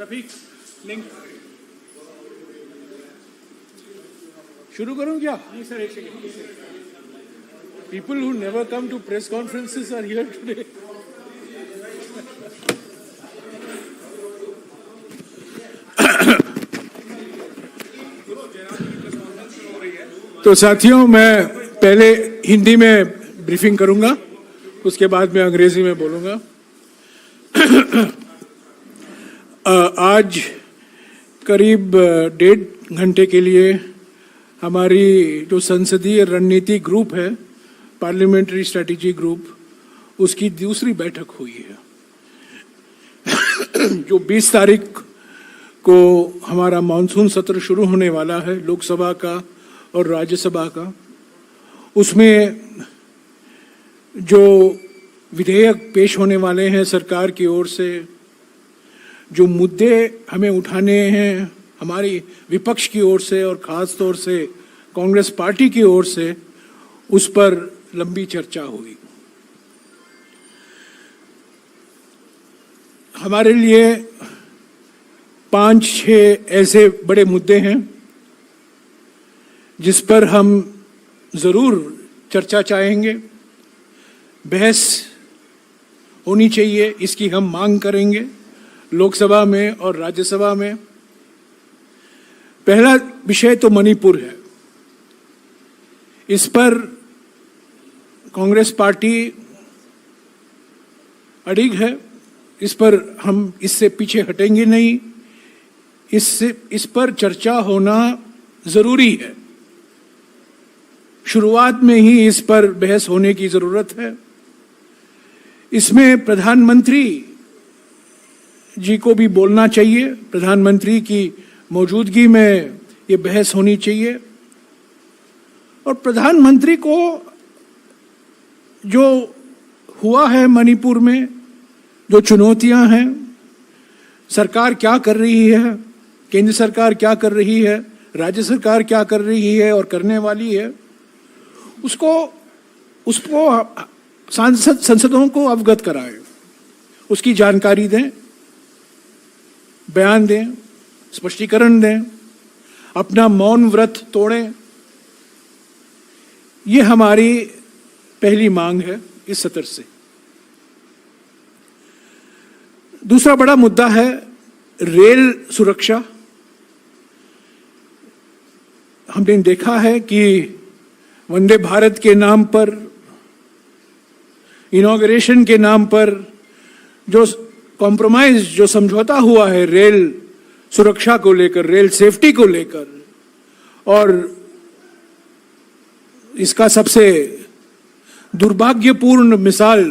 Rafiq link शुरू करूं क्या? नहीं सर, एक second. People who never come to press conferences are here today. तो साथियों, मैं पहले हिंदी में ब्रीफिंग करूंगा, उसके बाद मैं अंग्रेजी में बोलूंगा। आज करीब 1.5 घंटे के लिए हमारी जो संसदीय रणनीति ग्रुप है, पार्लियामेंट्री स्ट्रेटेजी ग्रुप, उसकी दूसरी बैठक हुई है। जो 20 तारीख को हमारा मानसून सत्र शुरू होने वाला है, लोकसभा का और राज्यसभा का, उसमें जो विधेयक पेश होने वाले हैं सरकार की ओर से, जो मुद्दे हमें उठाने हैं हमारी विपक्ष की ओर से और ख़ास तौर से कांग्रेस पार्टी की ओर से, उस पर लंबी चर्चा हुई। हमारे लिए 5-6 ऐसे बड़े मुद्दे हैं जिस पर हम ज़रूर चर्चा चाहेंगे, बहस होनी चाहिए, इसकी हम मांग करेंगे लोकसभा में और राज्यसभा में। पहला विषय तो मणिपुर है। इस पर कांग्रेस पार्टी अड़िग है, इस पर हम इससे पीछे हटेंगे नहीं। इस पर चर्चा होना जरूरी है। शुरुआत में ही इस पर बहस होने की जरूरत है। इसमें प्रधानमंत्री जी को भी बोलना चाहिए, प्रधानमंत्री की मौजूदगी में ये बहस होनी चाहिए। और प्रधानमंत्री को जो हुआ है मणिपुर में, जो चुनौतियां हैं, सरकार क्या कर रही है, केंद्र सरकार क्या कर रही है, राज्य सरकार क्या कर रही है और करने वाली है, उसको संसदों को अवगत कराएं, उसकी जानकारी दें, बयान दें, स्पष्टीकरण दें, अपना मौन व्रत तोड़ें। ये हमारी पहली मांग है इस सत्र से। दूसरा बड़ा मुद्दा है रेल सुरक्षा। हमने देखा है कि वंदे भारत के नाम पर, इनॉग्रेशन के नाम पर जो कॉम्प्रोमाइज, जो समझौता हुआ है रेल सुरक्षा को लेकर, रेल सेफ्टी को लेकर, और इसका सबसे दुर्भाग्यपूर्ण मिसाल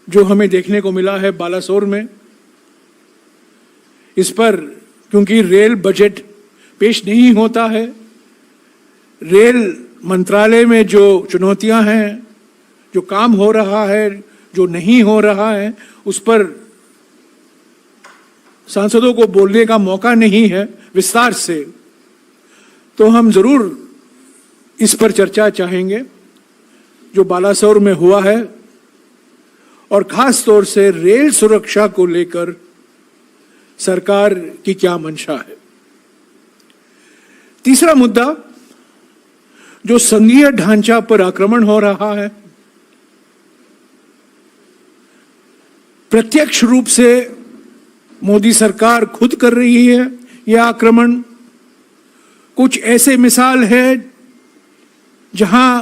जो हमें देखने को मिला है बालासोर में। इस पर क्योंकि रेल बजट पेश नहीं होता है, रेल मंत्रालय में जो चुनौतियां हैं, जो काम हो रहा है, जो नहीं हो रहा है, उस पर सांसदों को बोलने का मौका नहीं है विस्तार से। तो हम जरूर इस पर चर्चा चाहेंगे जो बालासोर में हुआ है, और खास तौर से रेल सुरक्षा को लेकर सरकार की क्या मंशा है। तीसरा मुद्दा जो संघीय ढांचा पर आक्रमण हो रहा है, प्रत्यक्ष रूप से मोदी सरकार खुद कर रही है यह आक्रमण। कुछ ऐसे मिसाल है जहां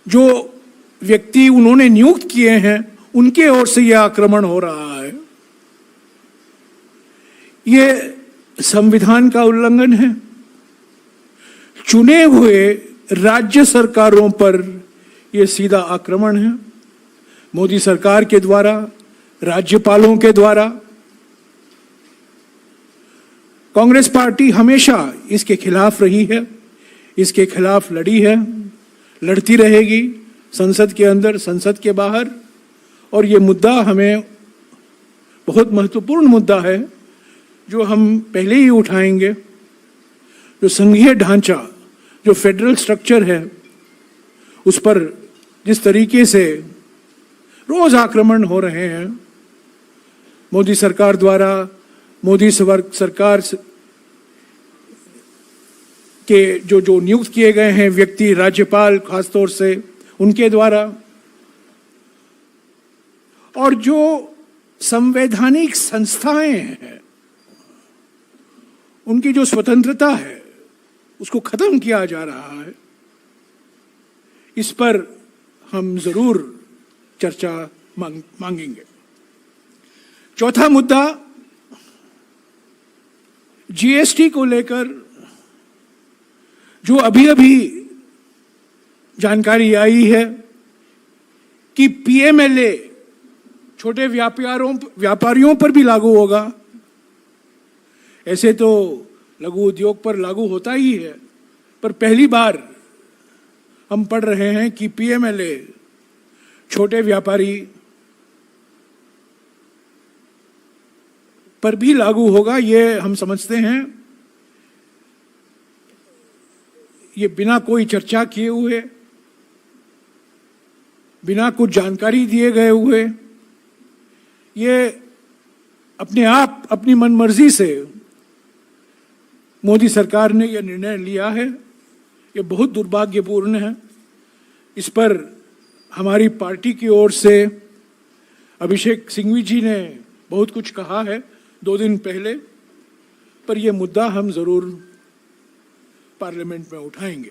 जो व्यक्ति उन्होंने नियुक्त किए हैं उनके ओर से यह आक्रमण हो रहा है। यह संविधान का उल्लंघन है। चुने हुए राज्य सरकारों पर यह सीधा आक्रमण है, मोदी सरकार के द्वारा, राज्यपालों के द्वारा। कांग्रेस पार्टी हमेशा इसके खिलाफ रही है, इसके खिलाफ लड़ी है, लड़ती रहेगी, संसद के अंदर, संसद के बाहर। और ये मुद्दा हमें बहुत महत्वपूर्ण मुद्दा है जो हम पहले ही उठाएंगे। जो संघीय ढांचा, जो फेडरल स्ट्रक्चर है, उस पर जिस तरीके से रोज आक्रमण हो रहे हैं, मोदी सरकार द्वारा, मोदी सरकार के जो नियुक्त किए गए हैं व्यक्ति, राज्यपाल खासतौर से उनके द्वारा, और जो संवैधानिक संस्थाएं हैं उनकी जो स्वतंत्रता है उसको खत्म किया जा रहा है। इस पर हम जरूर चर्चा मांगेंगे। चौथा मुद्दा जीएसटी को लेकर जो अभी अभी जानकारी आई है कि पीएमएलए छोटे व्यापारियों पर भी लागू होगा। ऐसे तो लघु उद्योग पर लागू होता ही है, पर पहली बार हम पढ़ रहे हैं कि पीएमएलए छोटे व्यापारी पर भी लागू होगा। ये हम समझते हैं ये बिना कोई चर्चा किए हुए, बिना कुछ जानकारी दिए गए हुए, ये अपने आप अपनी मनमर्जी से मोदी सरकार ने यह निर्णय लिया है। ये बहुत दुर्भाग्यपूर्ण है। इस पर हमारी पार्टी की ओर से अभिषेक सिंघवी जी ने बहुत कुछ कहा है 2 दिन पहले, पर यह मुद्दा हम जरूर पार्लियामेंट में उठाएंगे।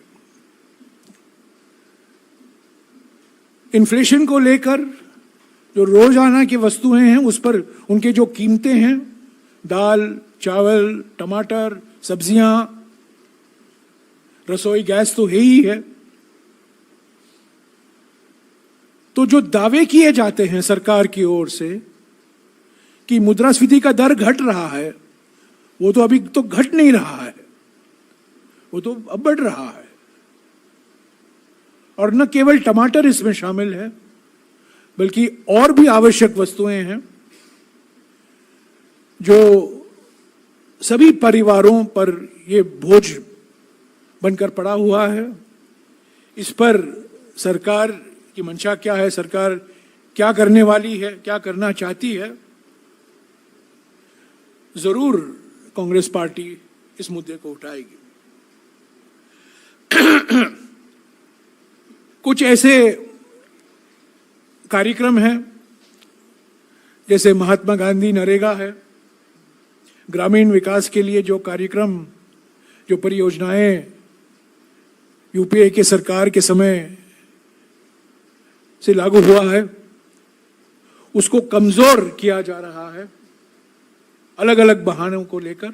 इन्फ्लेशन को लेकर जो रोजाना की वस्तुएं हैं उस पर उनके जो कीमतें हैं, दाल, चावल, टमाटर, सब्जियां, रसोई गैस तो है ही है, तो जो दावे किए जाते हैं सरकार की ओर से कि मुद्रास्फीति का दर घट रहा है, वो तो अभी तो घट नहीं रहा है, वो तो अब बढ़ रहा है। और न केवल टमाटर इसमें शामिल है, बल्कि और भी आवश्यक वस्तुएं हैं जो सभी परिवारों पर ये बोझ बनकर पड़ा हुआ है। इस पर सरकार की मंशा क्या है, सरकार क्या करने वाली है, क्या करना चाहती है, जरूर कांग्रेस पार्टी इस मुद्दे को उठाएगी। कुछ ऐसे कार्यक्रम हैं जैसे महात्मा गांधी नरेगा है, ग्रामीण विकास के लिए जो कार्यक्रम, जो परियोजनाएं यूपीए के सरकार के समय से लागू हुआ है, उसको कमजोर किया जा रहा है अलग अलग बहानों को लेकर।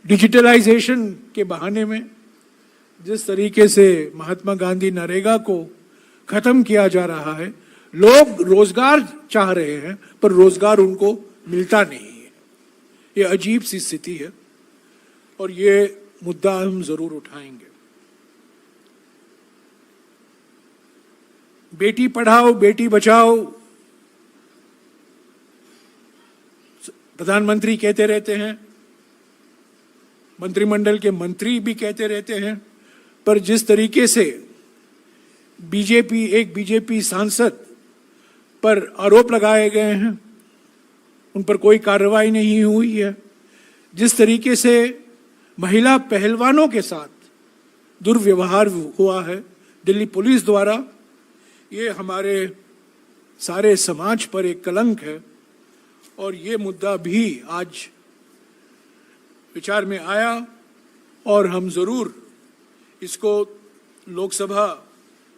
डिजिटलाइजेशन के बहाने में जिस तरीके से महात्मा गांधी नरेगा को खत्म किया जा रहा है, लोग रोजगार चाह रहे हैं पर रोजगार उनको मिलता नहीं है। ये अजीब सी स्थिति है और ये मुद्दा हम जरूर उठाएंगे। बेटी पढ़ाओ बेटी बचाओ, प्रधानमंत्री कहते रहते हैं, मंत्रिमंडल के मंत्री भी कहते रहते हैं, पर जिस तरीके से एक बीजेपी सांसद पर आरोप लगाए गए हैं, उन पर कोई कार्रवाई नहीं हुई है, जिस तरीके से महिला पहलवानों के साथ दुर्व्यवहार हुआ है दिल्ली पुलिस द्वारा, ये हमारे सारे समाज पर एक कलंक है। और ये मुद्दा भी आज विचार में आया और हम जरूर इसको लोकसभा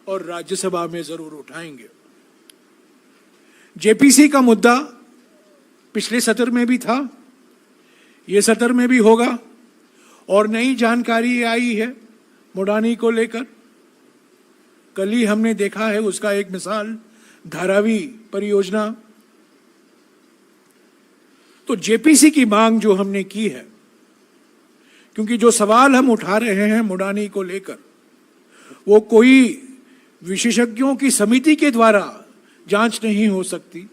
और राज्यसभा में जरूर उठाएंगे। जेपीसी का मुद्दा पिछले सत्र में भी था, ये सत्र में भी होगा और नई जानकारी आई है मुडानी को लेकर। कल ही हमने देखा है उसका एक मिसाल, धारावी परियोजना। तो जेपीसी की मांग जो हमने की है, क्योंकि जो सवाल हम उठा रहे हैं मुडानी को लेकर, वो कोई विशेषज्ञों की समिति के द्वारा जांच नहीं हो सकती,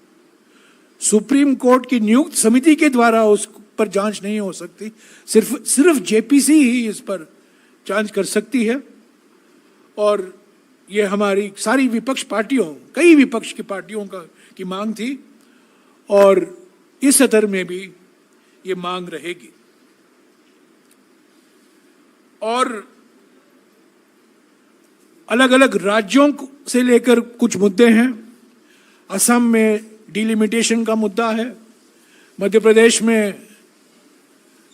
सुप्रीम कोर्ट की नियुक्त समिति के द्वारा उस पर जांच नहीं हो सकती, सिर्फ जेपीसी ही इस पर जांच कर सकती है। और ये हमारी सारी विपक्ष पार्टियों, कई विपक्ष की पार्टियों की मांग थी और इस सत्र में भी ये मांग रहेगी। और अलग अलग राज्यों से लेकर कुछ मुद्दे हैं। असम में डिलिमिटेशन का मुद्दा है, मध्य प्रदेश में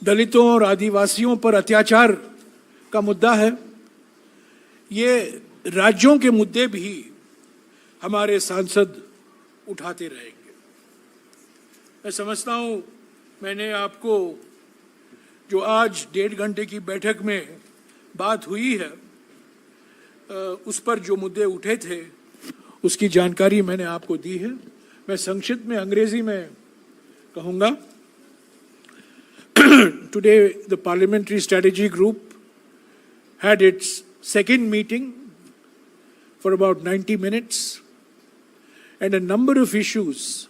दलितों और आदिवासियों पर अत्याचार का मुद्दा है। ये राज्यों के मुद्दे भी हमारे सांसद उठाते रहेंगे। मैं समझता हूं, मैंने आपको जो आज 1.5 घंटे की बैठक में बात हुई है, उस पर जो मुद्दे उठे थे उसकी जानकारी मैंने आपको दी है। मैं संक्षिप्त में अंग्रेजी में कहूँगा। Today the Parliamentary Strategy Group had its second meeting for about 90 minutes, and a number of issues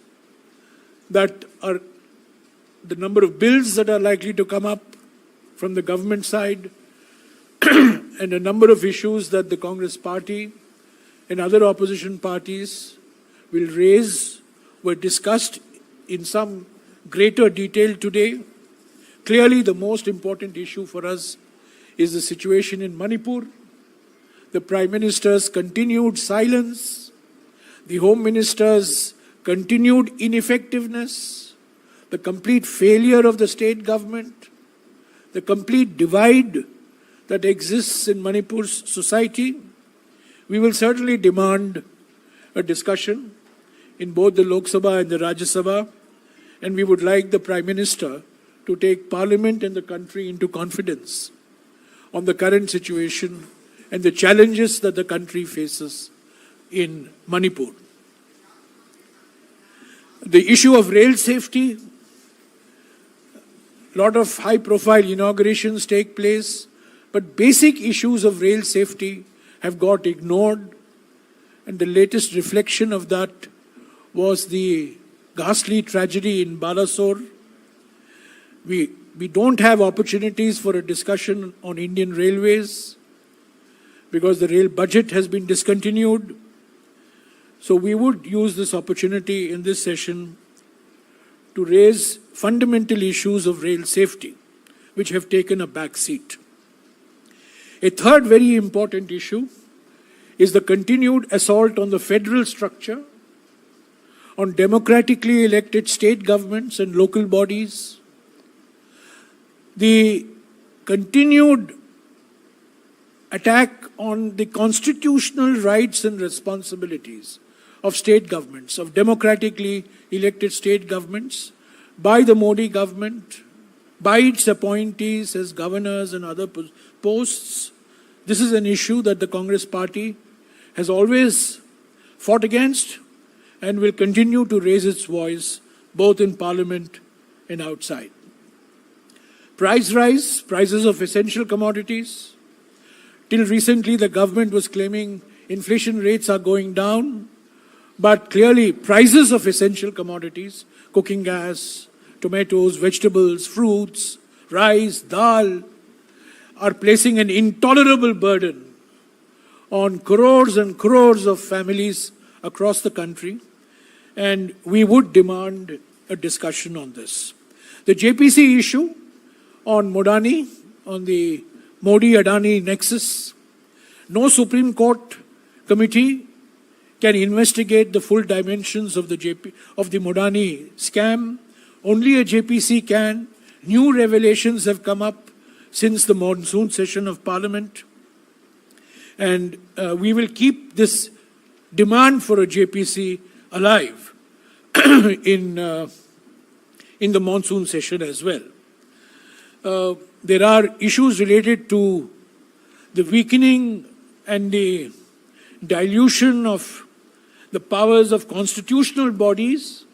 that are the number of bills that are likely to come up from the government side and a number of issues that the Congress party and other opposition parties will raise were discussed in some greater detail today. Clearly, the most important issue for us is the situation in Manipur, the Prime Minister's continued silence, the Home Minister's continued ineffectiveness, the complete failure of the state government, the complete divide that exists in Manipur's society. We will certainly demand a discussion in both the Lok Sabha and the Rajya Sabha, and we would like the Prime Minister to take Parliament and the country into confidence on the current situation and the challenges that the country faces in Manipur. The issue of rail safety, a lot of high-profile inaugurations take place, but basic issues of rail safety have got ignored, and the latest reflection of that was the ghastly tragedy in Balasore. We don't have opportunities for a discussion on Indian Railways because the rail budget has been discontinued. So we would use this opportunity in this session to raise fundamental issues of rail safety, which have taken a back seat. A third very important issue is the continued assault on the federal structure, on democratically elected state governments and local bodies, the continued attack on the constitutional rights and responsibilities of state governments, of democratically elected state governments, by the Modi government, by its appointees as governors and other posts. This is an issue that the Congress party has always fought against and will continue to raise its voice both in Parliament and outside. Price rise, prices of essential commodities. Till recently, the government was claiming inflation rates are going down, but clearly prices of essential commodities, cooking gas, tomatoes, vegetables, fruits, rice, dal, are placing an intolerable burden on crores and crores of families across the country, and we would demand a discussion on this. The JPC issue on Modani, on the Modi-Adani nexus, no Supreme Court committee can investigate the full dimensions of the Modani scam. Only a JPC can. New revelations have come up since the monsoon session of Parliament, and we will keep this demand for a JPC alive in the monsoon session as well. There are issues related to the weakening and the dilution of the powers of constitutional bodies,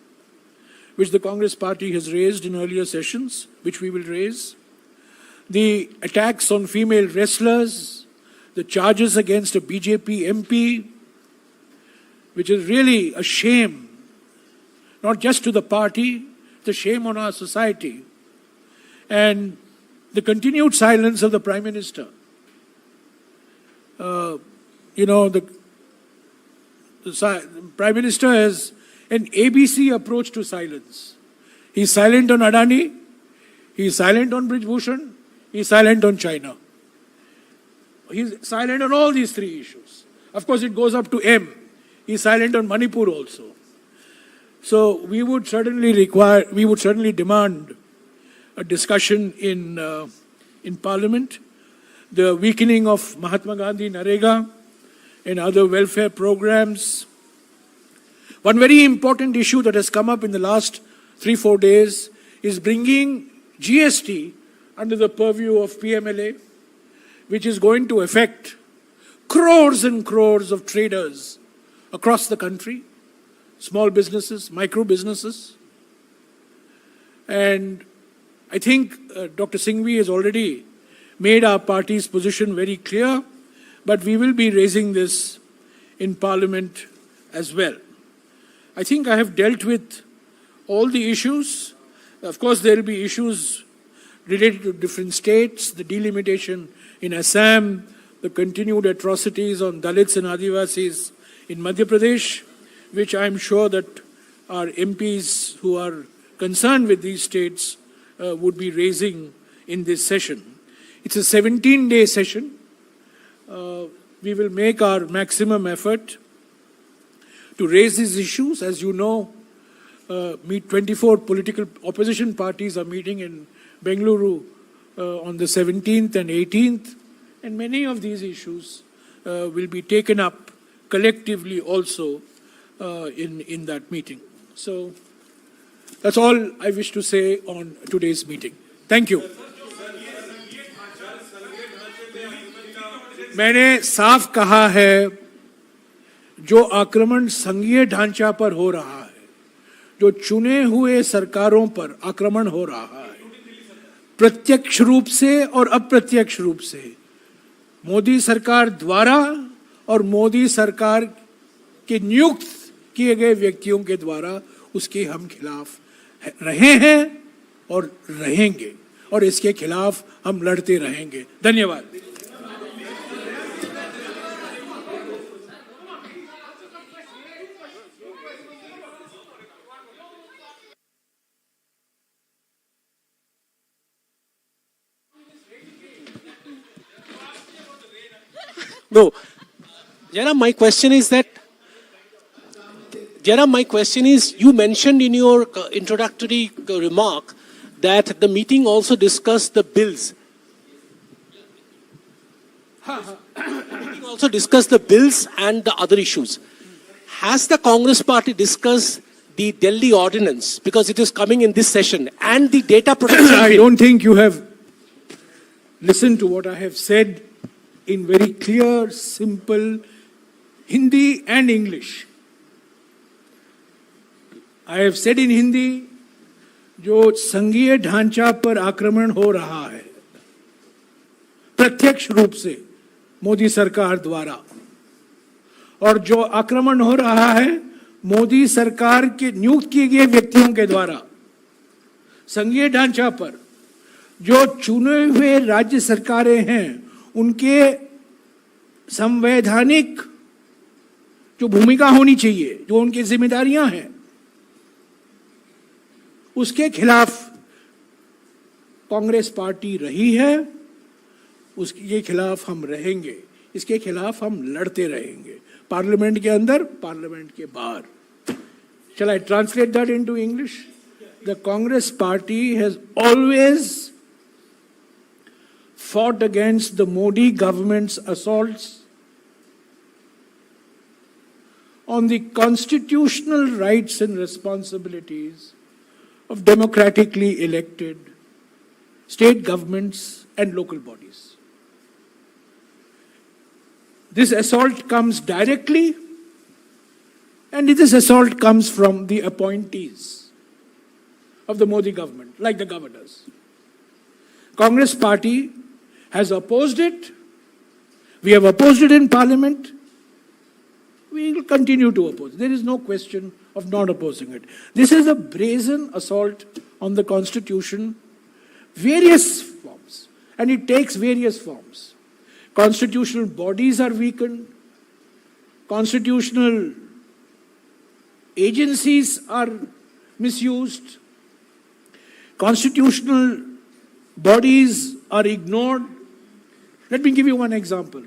which the Congress party has raised in earlier sessions, which we will raise. The attacks on female wrestlers, the charges against a BJP MP, which is really a shame, not just to the party, it's a shame on our society. And the continued silence of the Prime Minister. The Prime Minister has an ABC approach to silence. He's silent on Adani, he's silent on Brij Bhushan, he's silent on China. He's silent on all these three issues. Of course, it goes up to M. He's silent on Manipur also. So we would certainly demand a discussion in Parliament. The weakening of Mahatma Gandhi, Narega, and other welfare programs. One very important issue that has come up in the last 3-4 days is bringing GST under the purview of PMLA, which is going to affect crores and crores of traders across the country, small businesses, micro businesses. And I think Dr. Singhvi has already made our party's position very clear, but we will be raising this in Parliament as well. I think I have dealt with all the issues. Of course, there will be issues related to different states, the delimitation in Assam, the continued atrocities on Dalits and Adivasis in Madhya Pradesh, which I am sure that our MPs who are concerned with these states would be raising in this session. It's a 17-day session. We will make our maximum effort to raise these issues. As you know, 24 political opposition parties are meeting in Bengaluru on the 17th and 18th, and many of these issues will be taken up collectively also in that meeting. So that's all I wish to say on today's meeting. Thank you. मैंने साफ कहा है, जो आक्रमण संघीय ढांचा पर हो रहा है, जो चुने हुए सरकारों पर आक्रमण हो रहा है, प्रत्यक्ष रूप से और अप्रत्यक्ष रूप से मोदी सरकार द्वारा और मोदी सरकार के नियुक्त किए गए व्यक्तियों के द्वारा, उसके हम खिलाफ रहे हैं और रहेंगे, और इसके खिलाफ हम लड़ते रहेंगे. धन्यवाद. No, Jairam, my question is, you mentioned in your introductory remark that the meeting also discussed the bills. Also discussed the bills and the other issues. Has the Congress party discussed the Delhi ordinance, because it is coming in this session, and the data protection bill? I don't think you have listened to what I have said in very clear, simple Hindi and English. I have said in Hindi, जो संघीय ढांचा पर आक्रमण हो रहा है प्रत्यक्ष रूप से मोदी सरकार द्वारा, और जो आक्रमण हो रहा है मोदी सरकार के नियुक्त किए गए व्यक्तियों के द्वारा संघीय ढांचा पर, जो चुने हुए राज्य सरकारें हैं उनके संवैधानिक जो भूमिका होनी चाहिए, जो उनकी जिम्मेदारियां हैं, उसके खिलाफ कांग्रेस पार्टी रही है, उसके खिलाफ हम रहेंगे, इसके खिलाफ हम लड़ते रहेंगे, पार्लियामेंट के अंदर, पार्लियामेंट के बाहर. Shall I translate that into English? The Congress party has always fought against the Modi government's assaults on the constitutional rights and responsibilities of democratically elected state governments and local bodies. This assault comes directly, and this assault comes from the appointees of the Modi government, like the governors. Congress party has opposed it. We have opposed it in Parliament. We will continue to oppose. There is no question of not opposing it. This is a brazen assault on the Constitution, various forms, and it takes various forms. Constitutional bodies are weakened. Constitutional agencies are misused, constitutional bodies are ignored. Let me give you one example.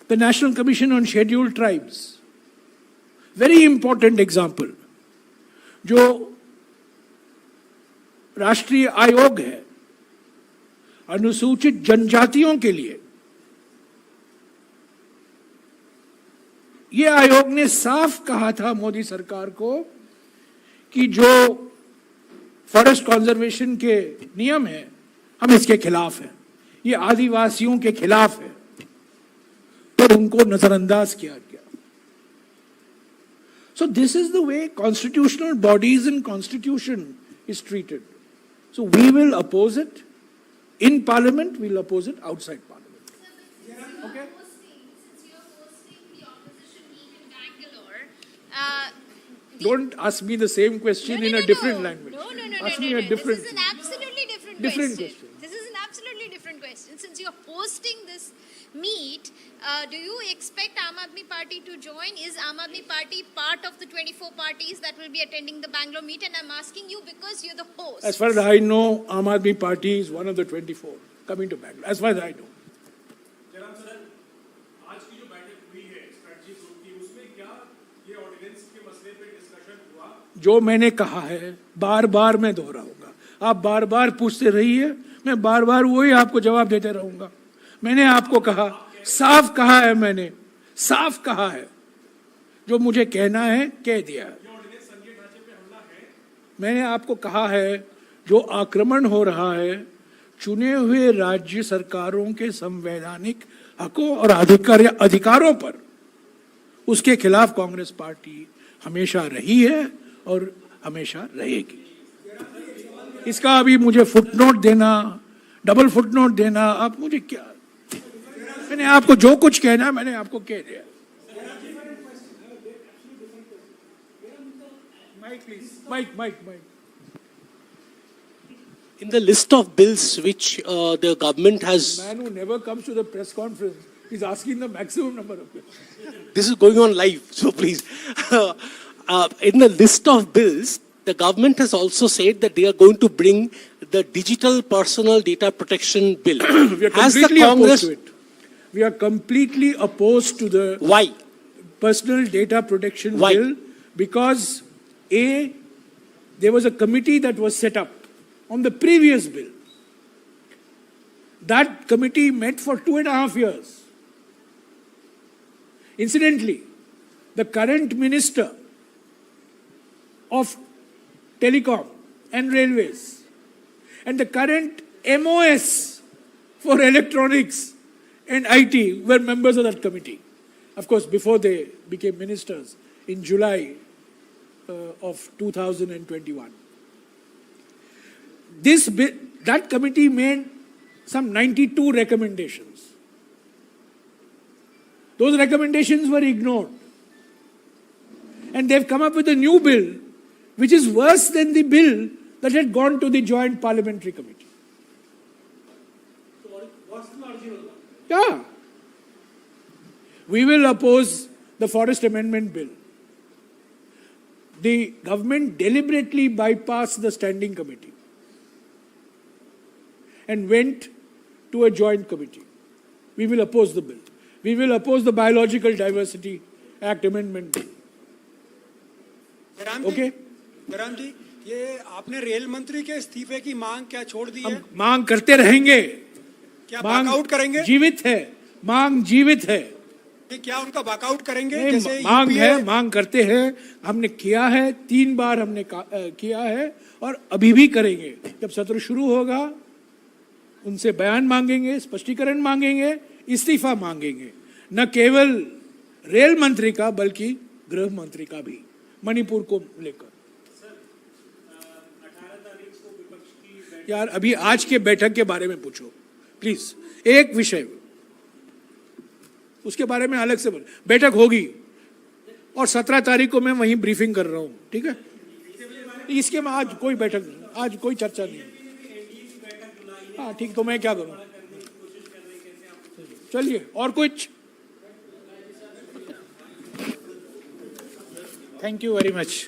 The National Commission on Scheduled Tribes. Very important example. जो राष्ट्रीय आयोग है अनुसूचित जनजातियों के लिए, ये आयोग ने साफ कहा था मोदी सरकार को कि जो फॉरेस्ट कंजर्वेशन के नियम है हम इसके खिलाफ हैं, ये आदिवासियों के खिलाफ है, पर उनको नजरअंदाज किया गया. So this is the way constitutional bodies and constitution is treated. So we will oppose it in Parliament, we will oppose it outside Parliament. Okay? Since you're hosting the opposition meet in Bangalore, Don't ask me the same question in a different language. No. Ask me a different. This is an absolutely different question. This is an absolutely different question. Since you're hosting this meet, do you expect Aam Aadmi Party to join? Is Aam Aadmi Party part of the 24 parties that will be attending the Bangalore meet? And I'm asking you because you're the host. As far as I know, Aam Aadmi Party is one of the 24 coming to Bangalore. As far as I know. Jairam sir, आज की जो बैठक हुई है strategy group की, उसमें क्या ये ऑर्डिनेंस के मसले पे डिस्कशन हुआ? जो मैंने कहा है बार बार मैं दोहराऊंगा. आप बार बार पूछते रहिए, मैं बार बार वही आपको जवाब देते रहूंगा. मैंने आपको कहा, साफ कहा है, मैंने साफ कहा है, जो मुझे कहना है कह दिया है. मैंने आपको कहा है जो आक्रमण हो रहा है चुने हुए राज्य सरकारों के संवैधानिक हकों और अधिकारों पर, उसके खिलाफ कांग्रेस पार्टी हमेशा रही है और हमेशा रहेगी. इसका अभी मुझे फुटनोट देना, डबल फुटनोट देना, आप मुझे क्या, मैंने आपको जो कुछ कहना मैंने आपको कह दिया. Mic. In the list of bills which the government has, Man who never comes to the press conference is asking the maximum number of questions. this is going on live, so please. In the list of bills, the government has also said that they are going to bring the digital personal data protection bill. We are Has the completely Congress, opposed to it. We are completely opposed to the why? personal data protection Why? bill because there was a committee that was set up on the previous bill. That committee met for 2.5 years. Incidentally, the current minister of telecom and railways and the current MOS for electronics and IT were members of that committee. Of course, before they became ministers in July of 2021. That committee made some 92 recommendations. Those recommendations were ignored. And they've come up with a new bill which is worse than the bill that had gone to the Joint Parliamentary Committee. What's the original? Yeah. We will oppose the Forest Amendment Bill. The government deliberately bypassed the Standing Committee and went to a joint committee. We will oppose the bill. We will oppose the Biological Diversity Act Amendment Bill. Okay? Jairam ji, ये आपने rail मंत्री के इस्तीफे की मांग क्या छोड़ दी है? हम मांग करते रहेंगे. क्या वॉकआउट करेंगे? जीवित है. मांग जीवित है. क्या उनका वॉकआउट करेंगे? जैसे मांग है, मांग करते हैं. हमने किया है, 3 बार हमने किया है और अभी भी करेंगे. जब सत्र शुरू होगा उनसे बयान मांगेंगे, स्पष्टीकरण मांगेंगे, इस्तीफा मांगेंगे. न केवल रेल मंत्री का बल्कि गृह मंत्री का भी, मणिपुर को लेकर. यार अभी आज के बैठक के बारे में पूछो प्लीज. एक विषय उसके बारे में अलग से बोल. बैठक होगी और 17 तारीख को मैं वहीं ब्रीफिंग कर रहा हूं. ठीक है, इसके में आज कोई बैठक, आज कोई चर्चा नहीं. हाँ ठीक, तो मैं क्या करूं. चलिए और कुछ. Thank you very much.